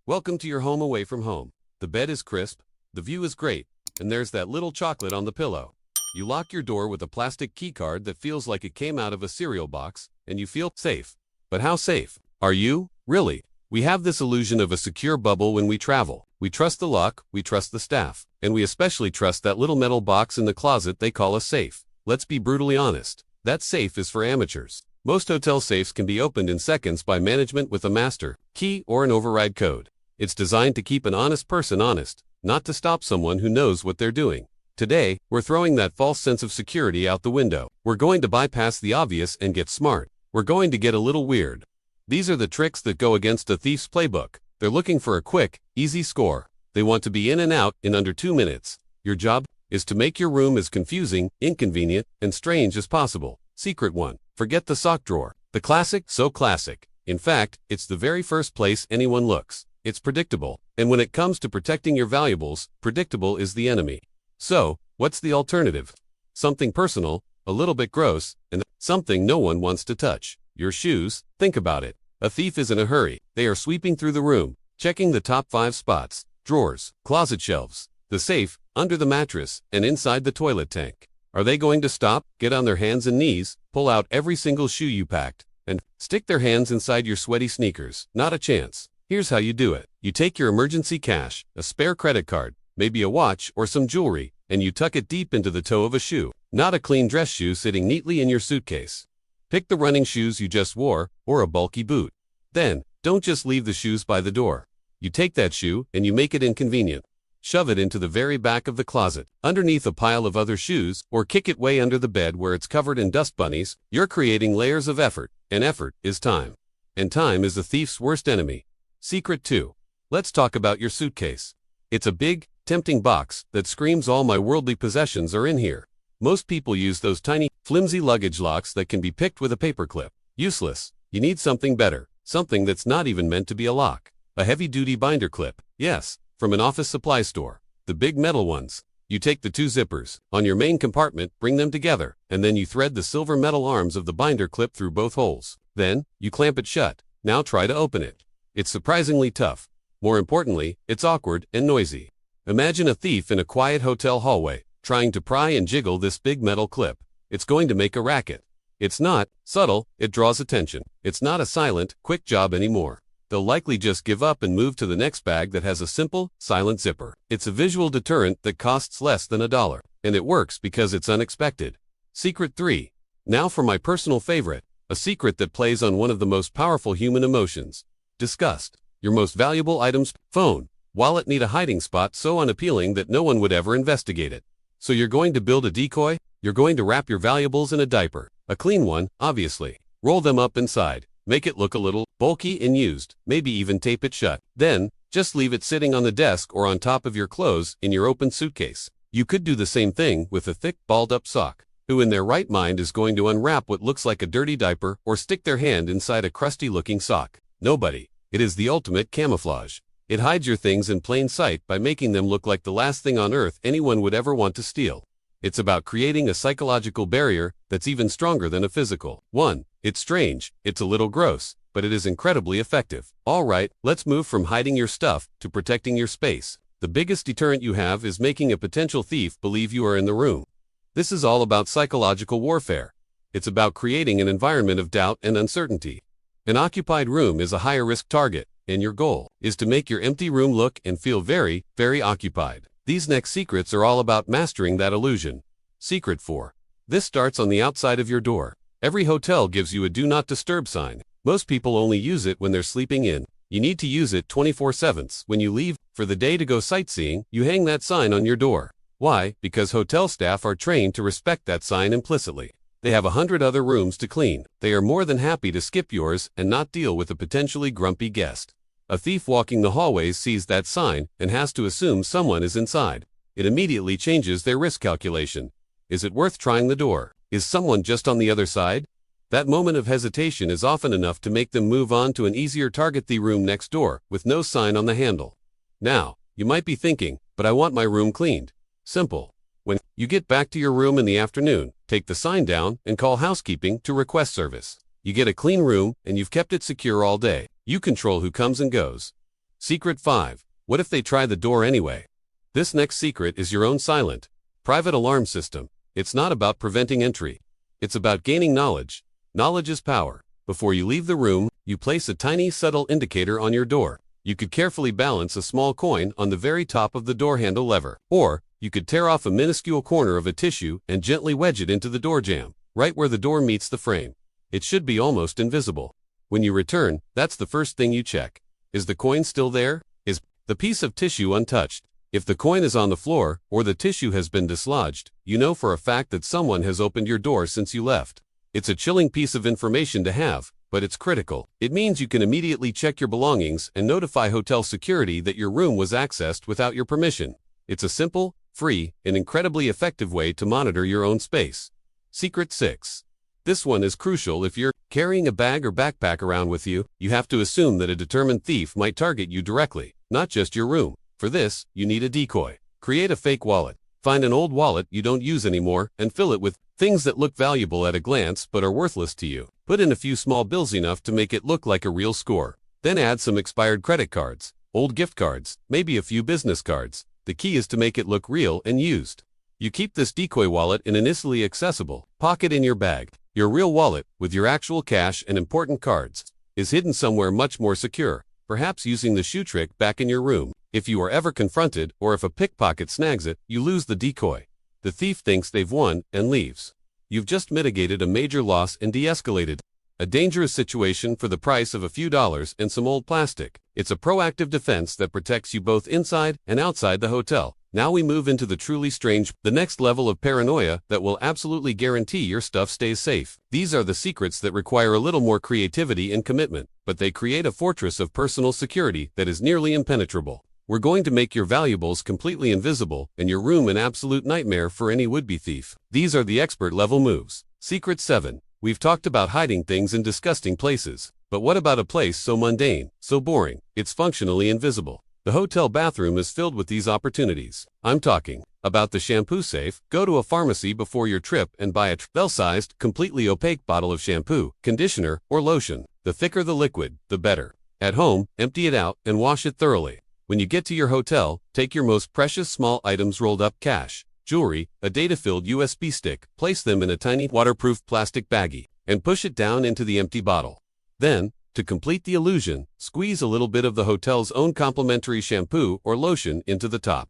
Welcome to your home away from home. The bed is crisp, the view is great, and there's that little chocolate on the pillow. You lock your door with a plastic keycard that feels like it came out of a cereal box, and you feel safe. But how safe are you, really? We have this illusion of a secure bubble when we travel. We trust the lock, we trust the staff, and we especially trust that little metal box in the closet they call a safe. Let's be brutally honest. That safe is for amateurs. Most hotel safes can be opened in seconds by management with a master key or an override code. It's designed to keep an honest person honest, not to stop someone who knows what they're doing. Today, we're throwing that false sense of security out the window. We're going to bypass the obvious and get smart. We're going to get a little weird. These are the tricks that go against a thief's playbook. They're looking for a quick, easy score. They want to be in and out in under 2 minutes. Your job is to make your room as confusing, inconvenient, and strange as possible. Secret 1. Forget the sock drawer. The classic, so classic. In fact, it's the very first place anyone looks. It's predictable. And when it comes to protecting your valuables, predictable is the enemy. So, what's the alternative? Something personal, a little bit gross, and something no one wants to touch. Your shoes. Think about it. A thief is in a hurry. They are sweeping through the room, checking the top 5 spots: drawers, closet shelves, the safe, under the mattress, and inside the toilet tank. Are they going to stop, get on their hands and knees, pull out every single shoe you packed, and stick their hands inside your sweaty sneakers? Not a chance. Here's how you do it. You take your emergency cash, a spare credit card, maybe a watch or some jewelry, and you tuck it deep into the toe of a shoe, not a clean dress shoe sitting neatly in your suitcase. Pick the running shoes you just wore, or a bulky boot. Then, don't just leave the shoes by the door. You take that shoe and you make it inconvenient. Shove it into the very back of the closet, underneath a pile of other shoes, or kick it way under the bed where it's covered in dust bunnies. You're creating layers of effort, and effort is time. And time is the thief's worst enemy. Secret 2. Let's talk about your suitcase. It's a big, tempting box that screams all my worldly possessions are in here. Most people use those tiny, flimsy luggage locks that can be picked with a paperclip. Useless. You need something better, something that's not even meant to be a lock. A heavy-duty binder clip. Yes, from an office supply store. The big metal ones. You take the 2 zippers on your main compartment, bring them together, and then you thread the silver metal arms of the binder clip through both holes. Then, you clamp it shut. Now try to open it. It's surprisingly tough. More importantly, it's awkward and noisy. Imagine a thief in a quiet hotel hallway, trying to pry and jiggle this big metal clip. It's going to make a racket. It's not subtle, it draws attention. It's not a silent, quick job anymore. They'll likely just give up and move to the next bag that has a simple, silent zipper. It's a visual deterrent that costs less than $1. And it works because it's unexpected. Secret 3. Now for my personal favorite, a secret that plays on one of the most powerful human emotions: disgust. Your most valuable items, phone, wallet, need a hiding spot so unappealing that no one would ever investigate it. So you're going to build a decoy? You're going to wrap your valuables in a diaper. A clean one, obviously. Roll them up inside. Make it look a little bulky and used. Maybe even tape it shut. Then, just leave it sitting on the desk or on top of your clothes in your open suitcase. You could do the same thing with a thick, balled-up sock. Who in their right mind is going to unwrap what looks like a dirty diaper or stick their hand inside a crusty-looking sock? Nobody. It is the ultimate camouflage. It hides your things in plain sight by making them look like the last thing on earth anyone would ever want to steal. It's about creating a psychological barrier that's even stronger than a physical one. It's strange, it's a little gross, but it is incredibly effective. Alright, let's move from hiding your stuff to protecting your space. The biggest deterrent you have is making a potential thief believe you are in the room. This is all about psychological warfare. It's about creating an environment of doubt and uncertainty. An occupied room is a higher risk target, and your goal is to make your empty room look and feel very, very occupied. These next secrets are all about mastering that illusion. Secret 4. This starts on the outside of your door. Every hotel gives you a do not disturb sign. Most people only use it when they're sleeping in. You need to use it 24/7. When you leave for the day to go sightseeing, you hang that sign on your door. Why? Because hotel staff are trained to respect that sign implicitly. They have 100 other rooms to clean. They are more than happy to skip yours and not deal with a potentially grumpy guest. A thief walking the hallways sees that sign and has to assume someone is inside. It immediately changes their risk calculation. Is it worth trying the door? Is someone just on the other side? That moment of hesitation is often enough to make them move on to an easier target: the room next door, with no sign on the handle. Now, you might be thinking, but I want my room cleaned. Simple. When you get back to your room in the afternoon, take the sign down and call housekeeping to request service. You get a clean room and you've kept it secure all day. You control who comes and goes. Secret 5. What if they try the door anyway? This next secret is your own silent, private alarm system. It's not about preventing entry. It's about gaining knowledge. Knowledge is power. Before you leave the room, you place a tiny, subtle indicator on your door. You could carefully balance a small coin on the very top of the door handle lever. Or, you could tear off a minuscule corner of a tissue and gently wedge it into the door jamb, right where the door meets the frame. It should be almost invisible. When you return, that's the first thing you check. Is the coin still there? Is the piece of tissue untouched? If the coin is on the floor, or the tissue has been dislodged, you know for a fact that someone has opened your door since you left. It's a chilling piece of information to have, but it's critical. It means you can immediately check your belongings and notify hotel security that your room was accessed without your permission. It's a simple, free, and incredibly effective way to monitor your own space. Secret 6. This one is crucial. If you're carrying a bag or backpack around with you, you have to assume that a determined thief might target you directly, not just your room. For this, you need a decoy. Create a fake wallet. Find an old wallet you don't use anymore and fill it with things that look valuable at a glance but are worthless to you. Put in a few small bills, enough to make it look like a real score. Then add some expired credit cards, old gift cards, maybe a few business cards. The key is to make it look real and used. You keep this decoy wallet in an easily accessible pocket in your bag. Your real wallet, with your actual cash and important cards, is hidden somewhere much more secure, perhaps using the shoe trick back in your room. If you are ever confronted, or if a pickpocket snags it, you lose the decoy. The thief thinks they've won and leaves. You've just mitigated a major loss and de-escalated a dangerous situation for the price of a few dollars and some old plastic. It's a proactive defense that protects you both inside and outside the hotel. Now we move into the truly strange, the next level of paranoia that will absolutely guarantee your stuff stays safe. These are the secrets that require a little more creativity and commitment, but they create a fortress of personal security that is nearly impenetrable. We're going to make your valuables completely invisible and your room an absolute nightmare for any would-be thief. These are the expert-level moves. Secret 7. We've talked about hiding things in disgusting places. But what about a place so mundane, so boring, it's functionally invisible? The hotel bathroom is filled with these opportunities. I'm talking about the shampoo safe. Go to a pharmacy before your trip and buy a bell-sized, completely opaque bottle of shampoo, conditioner, or lotion. The thicker the liquid, the better. At home, empty it out and wash it thoroughly. When you get to your hotel, take your most precious small items, rolled up cash, jewelry, a data-filled USB stick, place them in a tiny waterproof plastic baggie, and push it down into the empty bottle. Then, to complete the illusion, squeeze a little bit of the hotel's own complimentary shampoo or lotion into the top.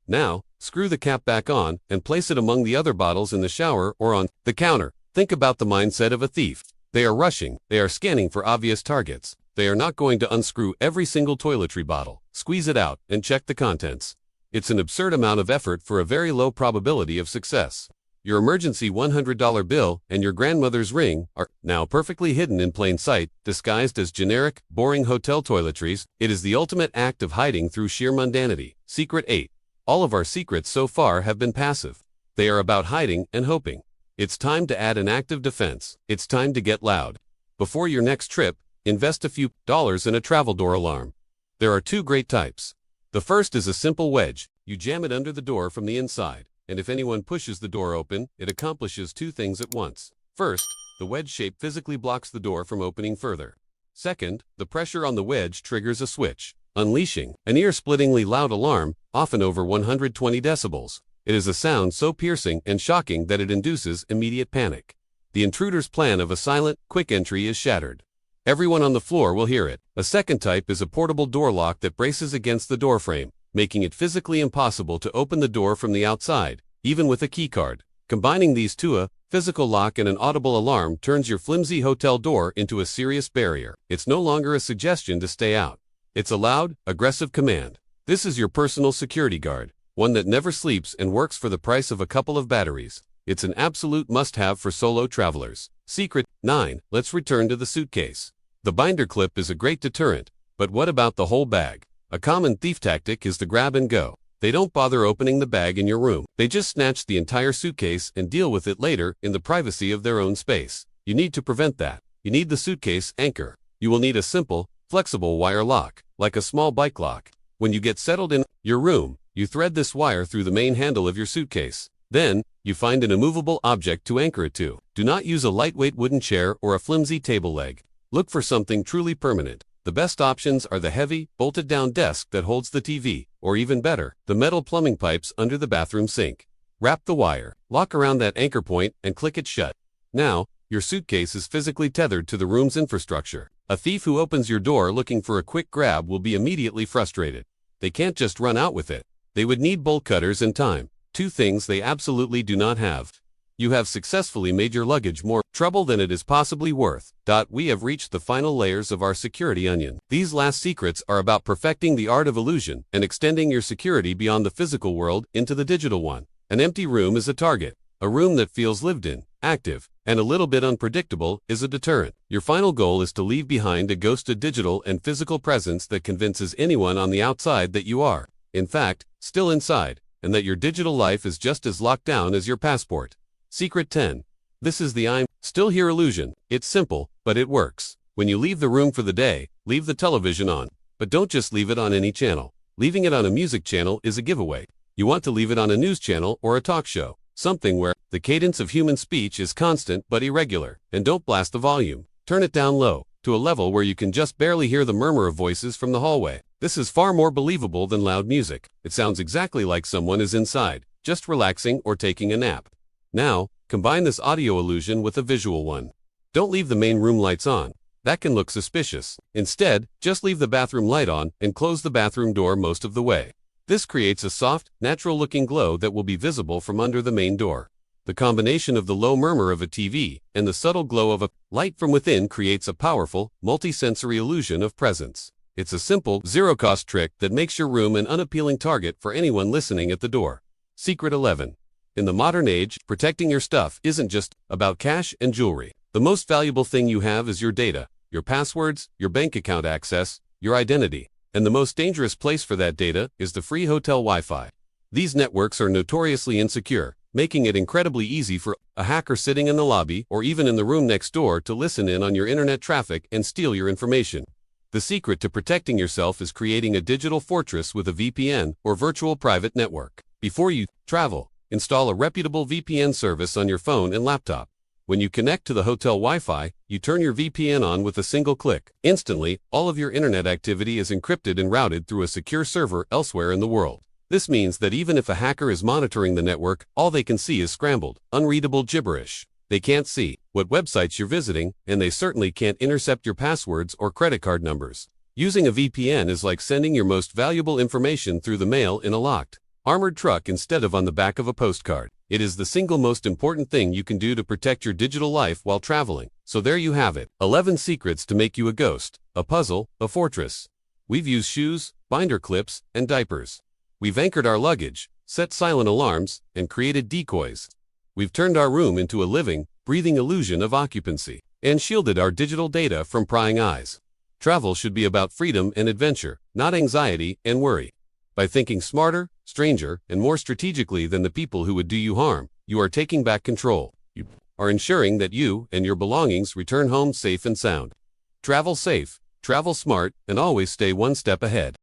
Now, screw the cap back on and place it among the other bottles in the shower or on the counter. Think about the mindset of a thief. They are rushing, they are scanning for obvious targets. They are not going to unscrew every single toiletry bottle, squeeze it out, and check the contents. It's an absurd amount of effort for a very low probability of success. Your emergency $100 bill and your grandmother's ring are now perfectly hidden in plain sight, disguised as generic, boring hotel toiletries. It is the ultimate act of hiding through sheer mundanity. Secret 8. All of our secrets so far have been passive. They are about hiding and hoping. It's time to add an active defense. It's time to get loud. Before your next trip, invest a few dollars in a travel door alarm. There are two great types. The first is a simple wedge. You jam it under the door from the inside, and if anyone pushes the door open, it accomplishes two things at once. First, the wedge shape physically blocks the door from opening further. Second, the pressure on the wedge triggers a switch, unleashing an ear-splittingly loud alarm, often over 120 decibels. It is a sound so piercing and shocking that it induces immediate panic. The intruder's plan of a silent, quick entry is shattered. Everyone on the floor will hear it. A second type is a portable door lock that braces against the doorframe, making it physically impossible to open the door from the outside, even with a keycard. Combining these two, a physical lock and an audible alarm, turns your flimsy hotel door into a serious barrier. It's no longer a suggestion to stay out. It's a loud, aggressive command. This is your personal security guard, one that never sleeps and works for the price of a couple of batteries. It's an absolute must-have for solo travelers. Secret 9. Let's return to the suitcase. The binder clip is a great deterrent, but what about the whole bag? A common thief tactic is the grab and go. They don't bother opening the bag in your room. They just snatch the entire suitcase and deal with it later in the privacy of their own space. You need to prevent that. You need the suitcase anchor. You will need a simple, flexible wire lock, like a small bike lock. When you get settled in your room, you thread this wire through the main handle of your suitcase. Then, you find an immovable object to anchor it to. Do not use a lightweight wooden chair or a flimsy table leg. Look for something truly permanent. The best options are the heavy, bolted-down desk that holds the TV, or even better, the metal plumbing pipes under the bathroom sink. Wrap the wire, lock around that anchor point, and click it shut. Now, your suitcase is physically tethered to the room's infrastructure. A thief who opens your door looking for a quick grab will be immediately frustrated. They can't just run out with it. They would need bolt cutters and time, two things they absolutely do not have. You have successfully made your luggage more trouble than it is possibly worth. We have reached the final layers of our security onion. These last secrets are about perfecting the art of illusion and extending your security beyond the physical world into the digital one. An empty room is a target. A room that feels lived in, active, and a little bit unpredictable is a deterrent. Your final goal is to leave behind a ghosted digital and physical presence that convinces anyone on the outside that you are, in fact, still inside, and that your digital life is just as locked down as your passport. Secret 10. This is the I'm still here illusion. It's simple, but it works. When you leave the room for the day, leave the television on. But don't just leave it on any channel. Leaving it on a music channel is a giveaway. You want to leave it on a news channel or a talk show, something where the cadence of human speech is constant but irregular. And don't blast the volume. Turn it down low, to a level where you can just barely hear the murmur of voices from the hallway. This is far more believable than loud music. It sounds exactly like someone is inside, just relaxing or taking a nap. Now, combine this audio illusion with a visual one. Don't leave the main room lights on. That can look suspicious. Instead, just leave the bathroom light on and close the bathroom door most of the way. This creates a soft, natural-looking glow that will be visible from under the main door. The combination of the low murmur of a TV and the subtle glow of a light from within creates a powerful, multi-sensory illusion of presence. It's a simple, zero-cost trick that makes your room an unappealing target for anyone listening at the door. Secret 11. In the modern age, protecting your stuff isn't just about cash and jewelry. The most valuable thing you have is your data, your passwords, your bank account access, your identity. And the most dangerous place for that data is the free hotel Wi-Fi. These networks are notoriously insecure, making it incredibly easy for a hacker sitting in the lobby or even in the room next door to listen in on your internet traffic and steal your information. The secret to protecting yourself is creating a digital fortress with a VPN or virtual private network. Before you travel, install a reputable VPN service on your phone and laptop. When you connect to the hotel Wi-Fi, you turn your VPN on with a single click. Instantly, all of your internet activity is encrypted and routed through a secure server elsewhere in the world. This means that even if a hacker is monitoring the network, all they can see is scrambled, unreadable gibberish. They can't see what websites you're visiting, and they certainly can't intercept your passwords or credit card numbers. Using a VPN is like sending your most valuable information through the mail in a locked, armored truck instead of on the back of a postcard. It is the single most important thing you can do to protect your digital life while traveling. So there you have it. 11 secrets to make you a ghost, a puzzle, a fortress. We've used shoes, binder clips, and diapers. We've anchored our luggage, set silent alarms, and created decoys. We've turned our room into a living, breathing illusion of occupancy, and shielded our digital data from prying eyes. Travel should be about freedom and adventure, not anxiety and worry. By thinking smarter, stranger, and more strategically than the people who would do you harm, you are taking back control. You are ensuring that you and your belongings return home safe and sound. Travel safe, travel smart, and always stay one step ahead.